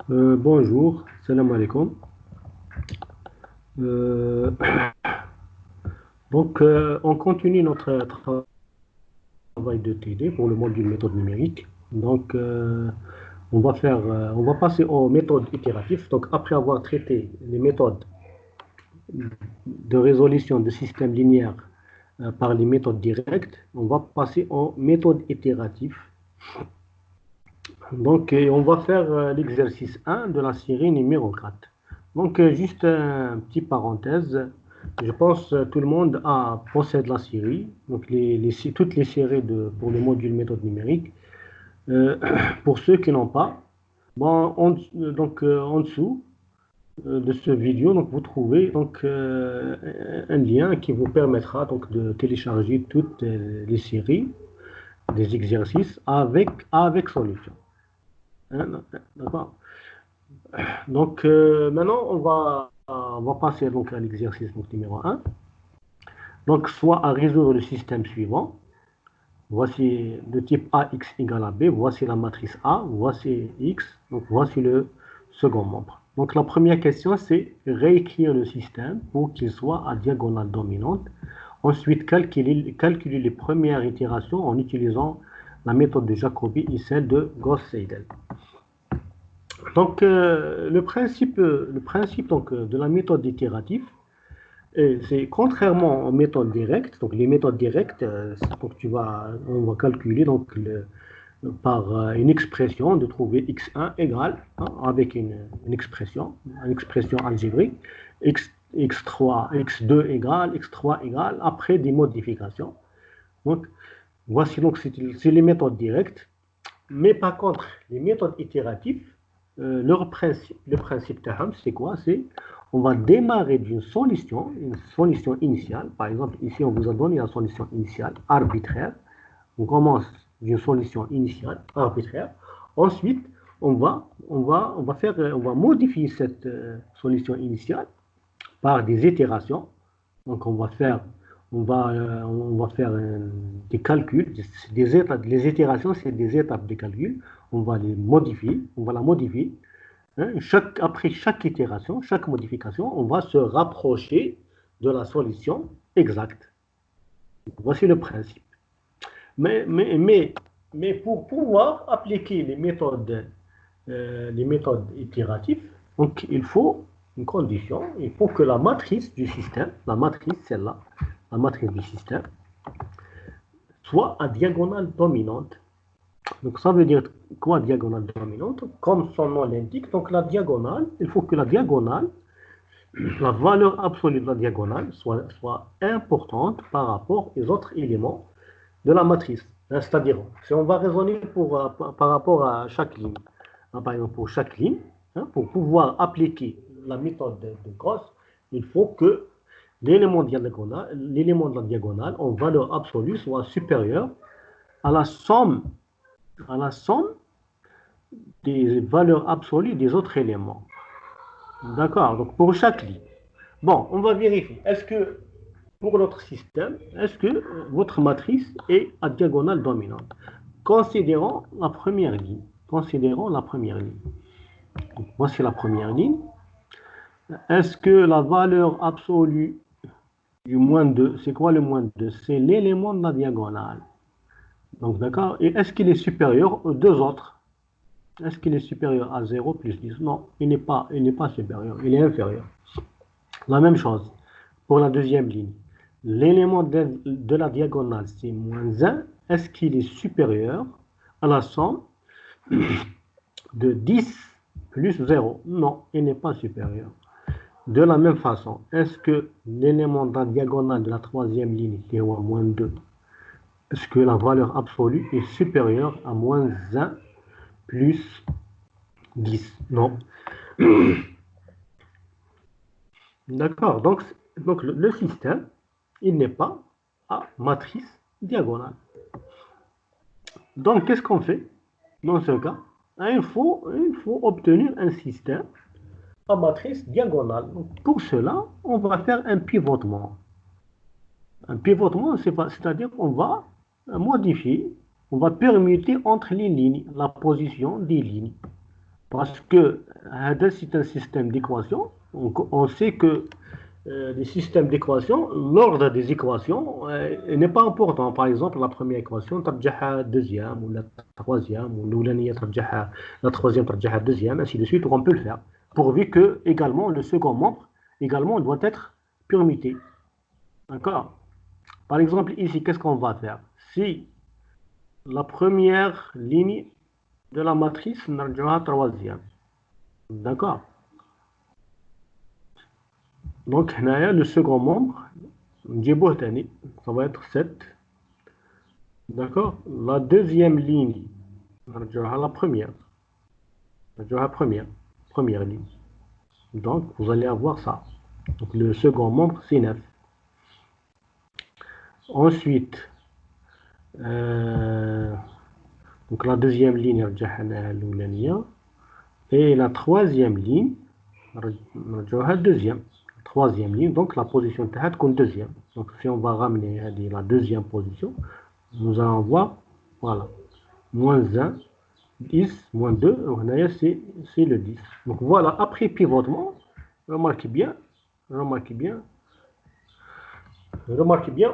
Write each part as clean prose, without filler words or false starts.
Bonjour, salam alaikum. Euh, on continue notre travail de TD pour le module méthode numérique. On va passer aux méthodes itératives. Donc, après avoir traité les méthodes de résolution de systèmes linéaires par les méthodes directes, on va passer aux méthodes itératives. On va faire l'exercice 1 de la série numéro 4. Juste un petit parenthèse. Je pense que tout le monde possède la série, donc toutes les séries pour le module méthode numérique. Euh, pour ceux qui n'ont pas, en dessous de ce vidéo, donc, vous trouvez un lien qui vous permettra donc, de télécharger toutes les séries des exercices avec solution. Hein, d'accord. Maintenant, on va passer donc, à l'exercice donc, numéro un. Donc, soit à résoudre le système suivant. Voici le type AX égale à B. Voici la matrice A. Voici X. Donc, voici le second membre. Donc, la première question, c'est réécrire le système pour qu'il soit à diagonale dominante. Ensuite, calculer les premières itérations en utilisant la méthode de Jacobi et celle de Gauss-Seidel. Le principe de la méthode itérative, c'est contrairement aux méthodes directes. Donc, les méthodes directes, on va calculer par une expression de trouver x1 égale, hein, avec une expression algébrique, x3, x2 égale, x3 égale, après des modifications. Donc, voici donc c'est les méthodes directes. Mais par contre, les méthodes itératives, le principe TAHAM, c'est quoi? C'est on va démarrer d'une solution, une solution initiale. Par exemple, ici, on vous a donné la solution initiale arbitraire. On commence d'une solution initiale arbitraire. Ensuite, on va modifier cette solution initiale par des itérations. Donc, on va faire des calculs, des étapes. Les itérations, c'est des étapes de calcul. On va la modifier. Hein. Après chaque itération, chaque modification, on va se rapprocher de la solution exacte. Voici le principe. Mais, mais, mais, mais pour pouvoir appliquer les méthodes itératives, donc il faut une condition, il faut que la matrice du système, la matrice, celle-là, la matrice du système, soit à diagonale dominante. Donc ça veut dire quoi diagonale dominante? Comme son nom l'indique, donc la diagonale, il faut que la diagonale, la valeur absolue de la diagonale soit importante par rapport aux autres éléments de la matrice. C'est-à-dire, si on va raisonner par rapport à chaque ligne, hein, par exemple pour chaque ligne, hein, pour pouvoir appliquer la méthode de Gauss, il faut que l'élément de la diagonale en valeur absolue soit supérieur à à la somme des valeurs absolues des autres éléments. D'accord? Donc pour chaque ligne. Bon, on va vérifier. Est-ce que pour notre système, est-ce que votre matrice est à diagonale dominante? Considérons la première ligne. Considérons la première ligne. Donc, voici la première ligne. Est-ce que la valeur absolue du moins 2, c'est quoi le moins 2? C'est l'élément de la diagonale. Donc, d'accord? Et est-ce qu'il est supérieur aux deux autres? Est-ce qu'il est supérieur à 0 plus 10? Non, il n'est pas supérieur, il est inférieur. La même chose pour la deuxième ligne. L'élément de la diagonale, c'est moins 1. Est-ce qu'il est supérieur à la somme de 10 plus 0? Non, il n'est pas supérieur. De la même façon, est-ce que l'élément de la diagonale de la troisième ligne, qui est à moins 2, est-ce que la valeur absolue est supérieure à moins 1 plus 10? Non. D'accord. Donc le système, il n'est pas à matrice diagonale. Donc, qu'est-ce qu'on fait dans ce cas? Il faut obtenir un système à matrice diagonale. Donc, pour cela, on va faire un pivotement. Un pivotement, c'est-à-dire qu'on va modifier, on va permuter entre les lignes, la position des lignes. Parce que c'est un système d'équations. On sait que les systèmes d'équations, l'ordre des équations n'est pas important. Par exemple, la première équation, ترجعها deuxième, ou la troisième, ou la troisième, ترجعها deuxième, ainsi de suite. Donc on peut le faire. Pourvu que, également, le second membre, également, doit être permuté. D'accord? Par exemple, ici, qu'est-ce qu'on va faire? Si la première ligne de la matrice, نرجعها troisième. D'accord? Donc, le second membre, ça va être 7. D'accord? La deuxième ligne, la première. La première ligne. Donc, vous allez avoir ça. Donc, le second membre, c'est 9. Ensuite, donc la deuxième ligne, et la troisième ligne, deuxième. Troisième ligne, donc la position de comme deuxième. Donc, si on va ramener la deuxième position, nous allons voir, voilà, moins 1, 10, moins 2, c'est le 10. Donc voilà, après pivotement, remarquez bien,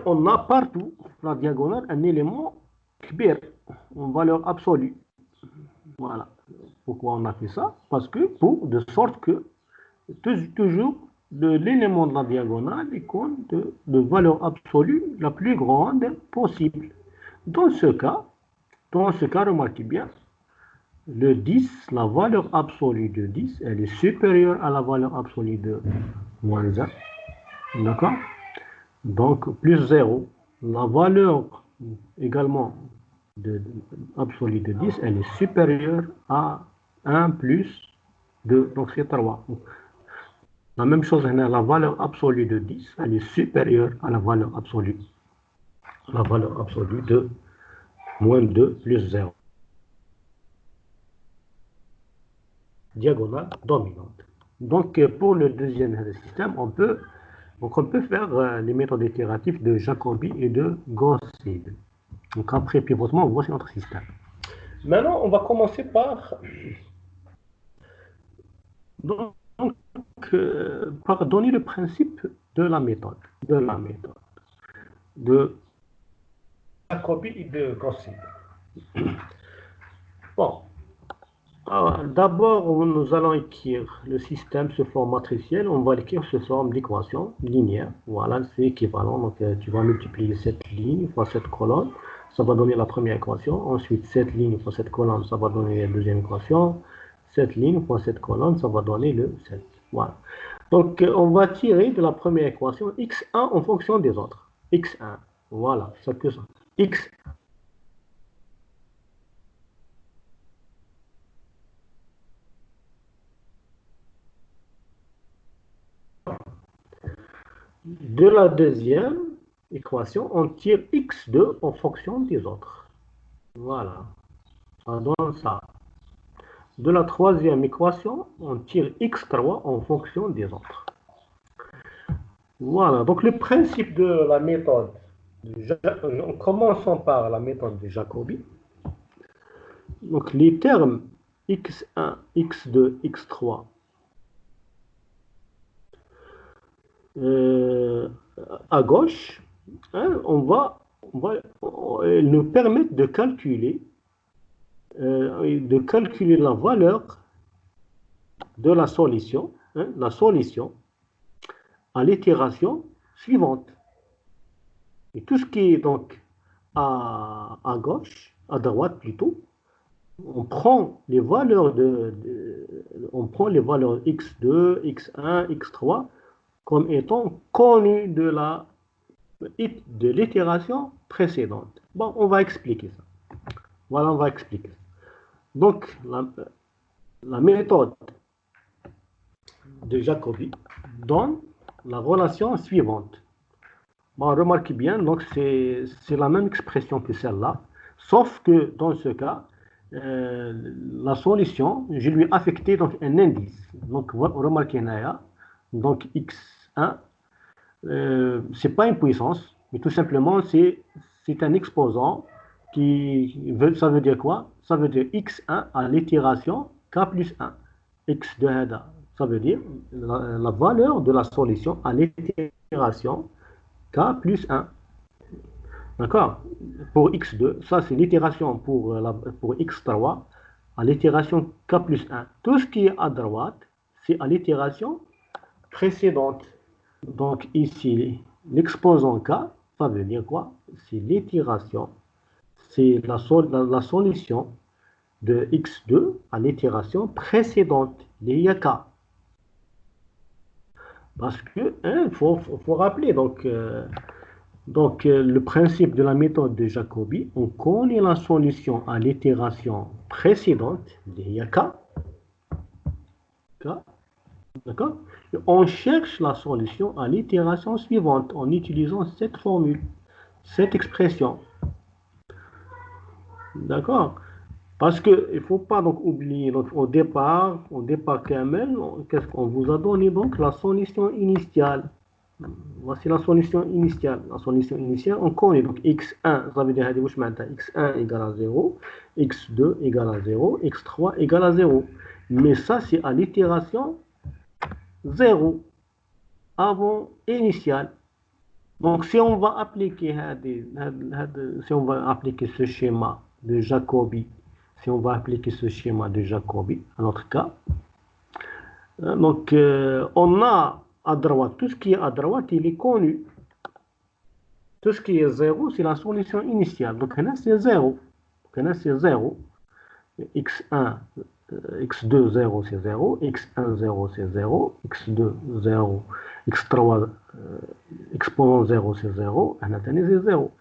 on a partout, la diagonale, un élément kbir, en valeur absolue. Voilà. Pourquoi on a fait ça? Parce que, de sorte que, toujours, l'élément de la diagonale est de valeur absolue la plus grande possible. Dans ce cas, remarquez bien, le 10, la valeur absolue de 10, elle est supérieure à la valeur absolue de moins 1. D'accord? Donc, plus 0. La valeur également absolue de 10, elle est supérieure à 1 plus 2. Donc, c'est 3. La même chose, la valeur absolue de 10, elle est supérieure à la valeur absolue de moins 2 plus 0. Diagonale dominante. Donc, pour le deuxième système, on peut faire les méthodes itératives de Jacobi et de Gauss-Seidel. Donc, après pivotement, voici notre système. Maintenant, on va commencer par donner le principe de la méthode. De Jacobi et de Gauss-Seidel. Bon. D'abord, nous allons écrire le système sous forme matricielle. On va l'écrire sous forme d'équation linéaire. Voilà, c'est équivalent. Donc, tu vas multiplier cette ligne fois cette colonne. Ça va donner la première équation. Ensuite, cette ligne fois cette colonne, ça va donner la deuxième équation. Cette ligne fois cette colonne, ça va donner le 7. Voilà. Donc, on va tirer de la première équation x1 en fonction des autres. x1. Voilà, c'est que ça. x de la deuxième équation, on tire x2 en fonction des autres. Voilà. Ça donne ça. De la troisième équation, on tire x3 en fonction des autres. Voilà. Donc, le principe de la méthode, commençons par la méthode de Jacobi. Donc, les termes x1, x2, x3 à gauche, hein, ils nous permettent de calculer la valeur de la solution, hein, à l'itération suivante. Et tout ce qui est donc à gauche, à droite plutôt, on prend les valeurs x2, x1, x3 comme étant connues de l'itération précédente. Bon, on va expliquer ça. Voilà, on va expliquer ça. Donc, la méthode de Jacobi donne la relation suivante. Bon, remarquez bien, donc c'est la même expression que celle-là, sauf que dans ce cas, la solution, je lui ai affecté donc un indice. Donc, remarquez, Naya, donc x1, c'est pas une puissance, mais tout simplement, c'est un exposant ça veut dire quoi? Ça veut dire x1 à l'itération k plus 1. x2 هذا, ça veut dire la valeur de la solution à l'itération k plus 1. D'accord? Pour x2, ça c'est l'itération pour x3 à l'itération k plus 1. Tout ce qui est à droite, c'est à l'itération précédente. Donc ici, l'exposant k, ça veut dire quoi? C'est l'itération, c'est la solution de x2 à l'itération précédente, il y a k. Parce que, il faut rappeler, donc le principe de la méthode de Jacobi, on connaît la solution à l'itération précédente, il y a k, d'accord? Et on cherche la solution à l'itération suivante en utilisant cette formule, cette expression. D'accord? Parce qu'il ne faut pas donc oublier, donc au départ quand même, qu'est-ce qu'on vous a donné donc la solution initiale. Voici la solution initiale. La solution initiale, on connaît donc x1, ça veut dire x1 égale à 0, x2 égale à 0, x3 égale à 0. Mais ça, c'est à l'itération 0, avant initiale. Donc, si on va appliquer ce schéma de Jacobi, à notre cas, donc on a à droite, tout ce qui est à droite, il est connu. Tout ce qui est 0, c'est la solution initiale. Donc, là, c'est 0. x1, x2, 0, c'est 0. x1, 0, c'est 0. x2, 0. x3, exposant 0, c'est 0. C'est 0.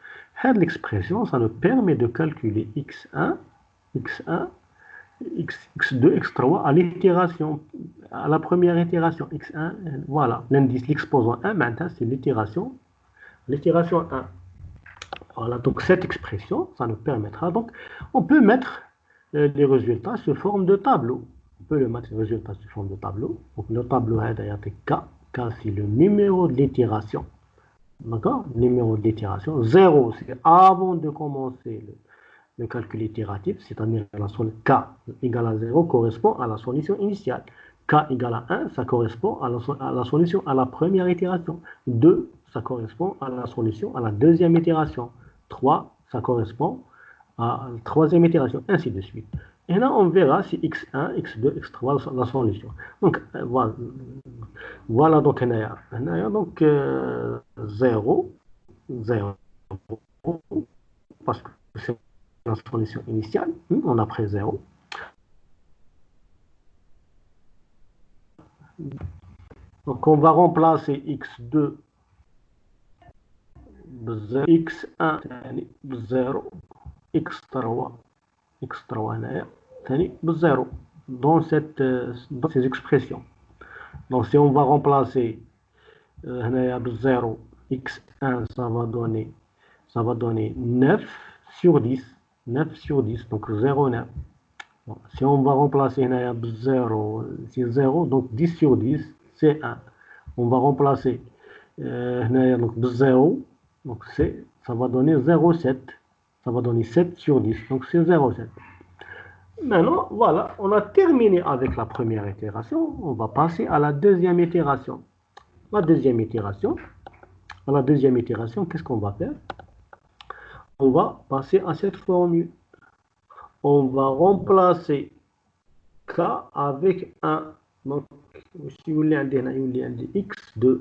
L'expression, ça nous permet de calculer x1, x2, x3 à l'itération, à la première itération, x1, voilà, l'indice, l'exposant 1, maintenant c'est l'itération 1. Voilà, donc cette expression, ça nous permettra, donc, on peut mettre les résultats sous forme de tableau. Donc le tableau, c'est K c'est le numéro de l'itération. D'accord? Numéro de l'itération. 0, c'est avant de commencer le calcul itératif, c'est-à-dire la solution k égale à 0 correspond à la solution initiale. K égale à 1, ça correspond à la solution à la première itération. 2, ça correspond à la solution à la deuxième itération. 3, ça correspond à la troisième itération, ainsi de suite. Et là, on verra si x1, x2, x3, la solution. Donc, voilà donc, donc 0, 0, parce que c'est la solution initiale, on a pris 0. Donc on va remplacer x2, x1, 0, x3, 0, dans ces expressions. Donc si on va remplacer 0, x1, ça va donner 9 sur 10, 9 sur 10, donc 0,9. Bon, si on va remplacer 0, c'est 0, donc 10 sur 10, c'est 1. On va remplacer donc 0, donc ça va donner 0,7. Ça va donner 7 sur 10, donc c'est 0,7. Maintenant, voilà, on a terminé avec la première itération. On va passer à la deuxième itération. La deuxième itération, qu'est-ce qu'on va faire? On va passer à cette formule. On va remplacer k avec 1. Donc, si vous voulez, x2,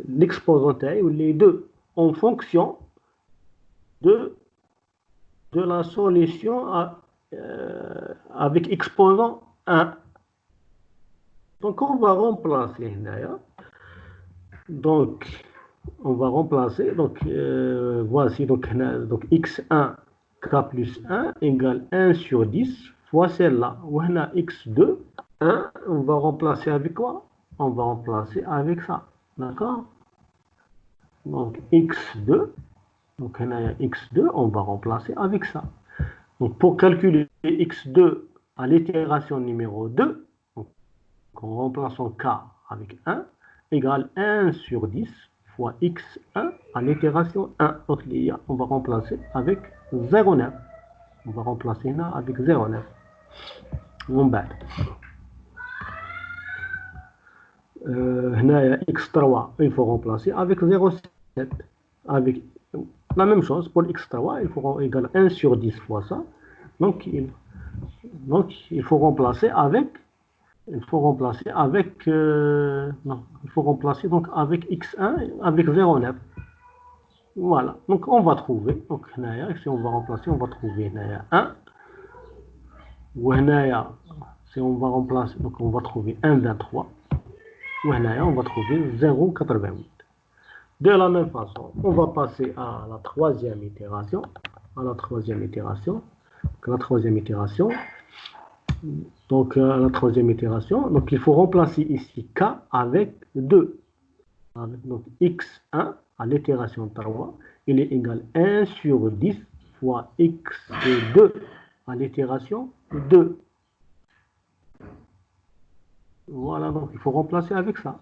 l'exposant ou les deux, en fonction de la solution avec exposant 1. Donc, on va remplacer. Donc, on va remplacer. Donc, voici donc x1, k plus 1 égale 1 sur 10 fois celle-là. Voilà x2, 1, on va remplacer avec quoi? On va remplacer avec ça. D'accord? Donc, x2, donc x2, on va remplacer avec ça. Donc, pour calculer x2 à l'itération numéro 2, donc, en remplaçant k avec 1, égale 1 sur 10 fois x1 à l'itération 1. Donc, on va remplacer avec 0,9. On va remplacer là avec 0,9. ومن بعد هنايا x3 il faut remplacer avec 0,7 avec la même chose pour x3 il faut égal 1 sur 10 fois ça donc il faut remplacer avec non, il faut remplacer donc avec x1 avec 0,9. Voilà, donc on va trouver, donc si on va remplacer, on va trouver 1. Ou si on va remplacer, donc on va trouver 1,23. Ou on va trouver 0,88. De la même façon, on va passer à la troisième itération. Donc, la troisième itération, donc il faut remplacer ici k avec 2. Donc, x1 à l'itération 3, il est égal à 1 sur 10 fois x2 à l'itération 2. Voilà, donc il faut remplacer avec ça.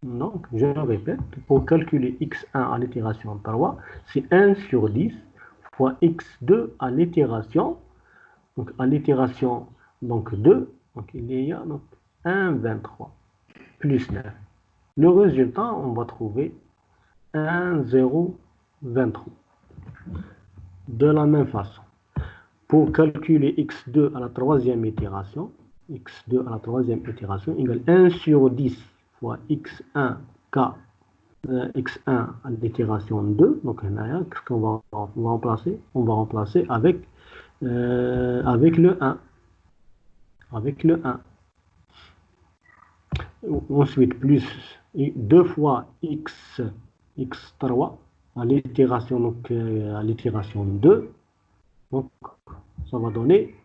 Donc, je répète, pour calculer x1 à l'itération 3, c'est 1 sur 10 fois x2 à l'itération. Donc, à l'itération donc 2, donc il y a donc 1,23 plus 9. Le résultat, on va trouver 1,023. De la même façon, pour calculer x2 à la troisième itération, x2 à la troisième itération égale 1 sur 10 fois x1 k x1 à l'itération 2. Donc, qu'est-ce qu'on va remplacer? On va remplacer avec le 1. Avec le 1. Ensuite, plus 2 fois x3 à l'itération donc à l'itération 2. Donc, ça va donner.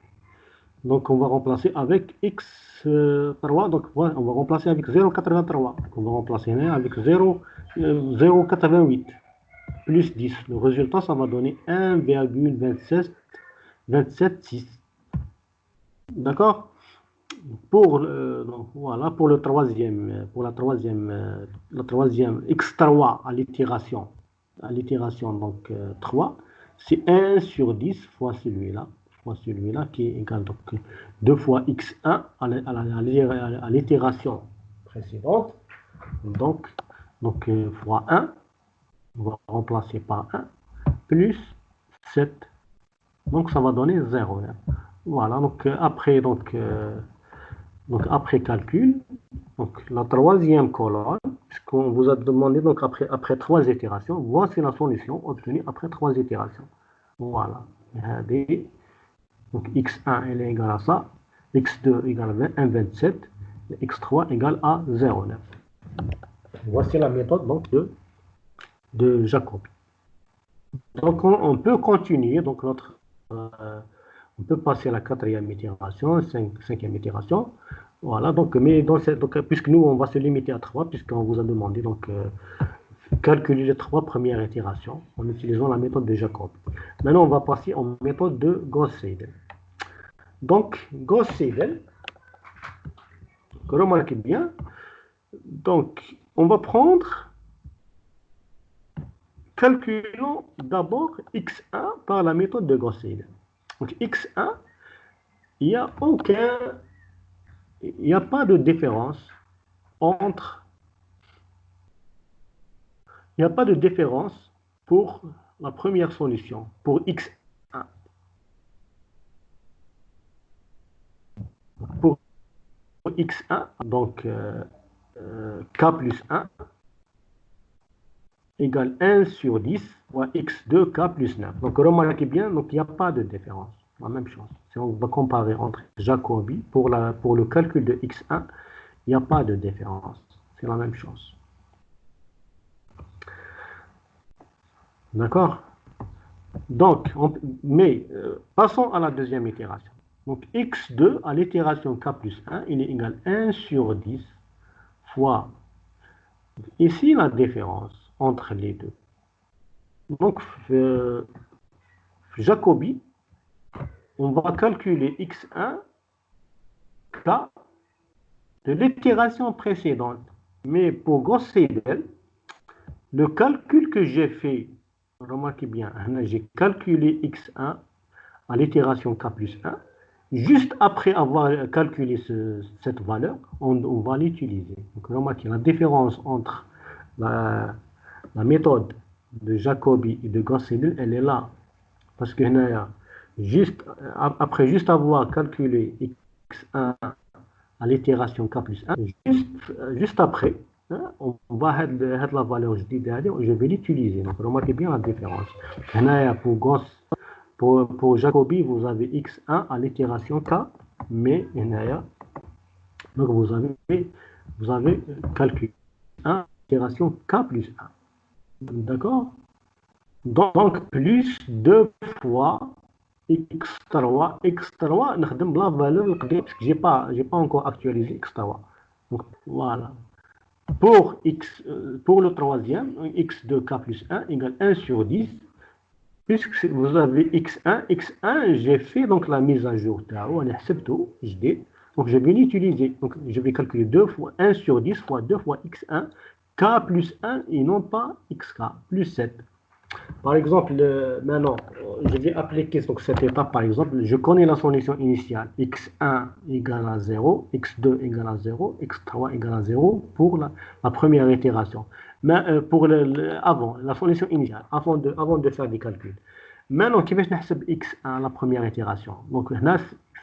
Donc, on va remplacer avec x3. Donc, on va remplacer avec 0,83. On va remplacer avec 0,88 plus 10. Le résultat, ça va donner 1,276. D'accord? Pour donc voilà, pour la troisième x3 à l'itération donc 3, c'est 1 sur 10 fois celui-là qui est égal donc 2 fois x1 à l'itération précédente, donc fois 1, on va remplacer par 1 plus 7, donc ça va donner 0. Voilà, donc après calcul, donc la troisième colonne, puisqu'on vous a demandé donc après 3 itérations, voici la solution obtenue après 3 itérations. Voilà. Donc x1 elle est égale à ça, x2 égale à 1,27, et x3 égale à 0,9. Voici la méthode donc de Jacobi. Donc on peut continuer donc on peut passer à la quatrième itération, cinquième itération. Voilà, donc, puisque nous, on va se limiter à 3, puisqu'on vous a demandé donc calculer les 3 premières itérations en utilisant la méthode de Jacob. Maintenant, on va passer en méthode de Gauss-Seidel. Donc, Gauss-Seidel, remarquez bien, donc, on va prendre, calculons d'abord x1 par la méthode de Gauss-Seidel. Donc, x1, il n'y a pas de différence entre. Il n'y a pas de différence pour la première solution, pour x1. Pour x1, donc k plus 1 égale 1 sur 10 fois x2 k plus 9. Donc remarquez bien, donc il n'y a pas de différence. La même chose. Si on va comparer entre Jacobi, pour le calcul de x1, il n'y a pas de différence. C'est la même chose. D'accord? Donc, passons à la deuxième itération. Donc, x2 à l'itération k plus 1, il est égal à 1 sur 10 fois, ici, la différence entre les deux. Donc, Jacobi, on va calculer x1 k de l'itération précédente. Mais pour Gauss-Seidel, le calcul que j'ai fait, remarquez bien, j'ai calculé x1 à l'itération k plus 1, juste après avoir calculé cette valeur, on va l'utiliser. Donc, remarquez la différence entre la méthode de Jacobi et de Gauss-Seidel, elle est là. Parce que juste avoir calculé x1 à l'itération k plus 1, juste après, hein, on va avoir la valeur je vais l'utiliser. Donc, remarquez bien la différence. Pour Jacobi, vous avez x1 à l'itération k, mais donc vous avez calculé 1 à l'itération k plus 1. D'accord? Donc, plus 2 fois x3, نخدم la valeur القديم parce que j'ai pas encore actualisé x3. Donc, voilà. Pour le troisième, x2k plus 1 égale 1 sur 10. Puisque vous avez x1, j'ai fait donc la mise à jour. Donc, je vais l'utiliser. Donc, je vais calculer 2 fois 1 sur 10 fois 2 fois x1, k plus 1 et non pas xk plus 7. Par exemple, maintenant, je vais appliquer donc, cette étape. Par exemple, je connais la solution initiale. x1 égale à 0, x2 égale à 0, x3 égale à 0 pour la première itération. Mais pour avant, la solution initiale, avant de faire des calculs. Maintenant, qui vais je x1 la première itération. Donc, là,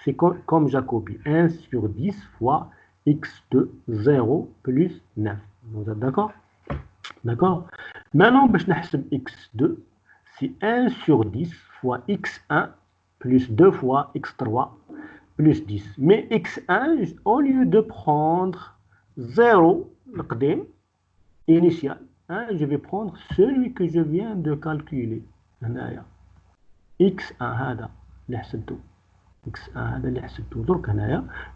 c'est comme Jacobi. 1 sur 10 fois x2, 0 plus 9. Vous êtes d'accord? D'accord? Maintenant, je vais x2, c'est 1 sur 10 fois x1 plus 2 fois x3 plus 10. Mais x1, au lieu de prendre 0, le initial, hein, je vais prendre celui que je viens de calculer. x1 هذا اللي حسبته. x1 هذا اللي حسبته. Donc,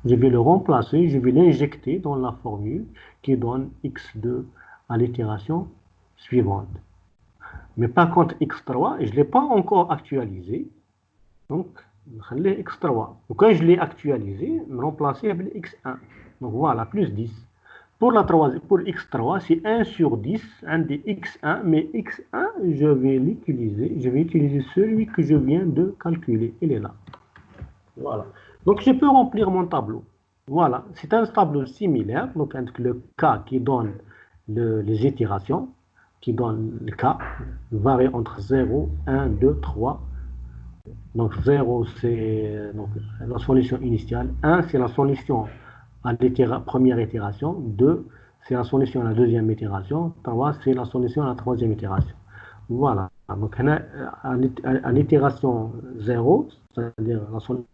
je vais le remplacer, je vais l'injecter dans la formule qui donne x2 à l'itération suivante. Mais par contre, x3, je ne l'ai pas encore actualisé. Donc, je vais x3. Donc, quand je l'ai actualisé, je vais remplacer avec x1. Donc, voilà, plus 10. Pour x3, c'est 1 sur 10, un des x1, mais x1, je vais l'utiliser. Je vais utiliser celui que je viens de calculer. Il est là. Voilà. Donc, je peux remplir mon tableau. Voilà. C'est un tableau similaire. Donc, avec le cas qui donne les itérations, qui donne le cas, varie entre 0, 1, 2, 3. Donc 0, c'est la solution initiale. 1, c'est la solution à la première itération. 2, c'est la solution à la deuxième itération. 3, c'est la solution à la troisième itération. Voilà. Donc à l'itération 0, c'est-à-dire la solution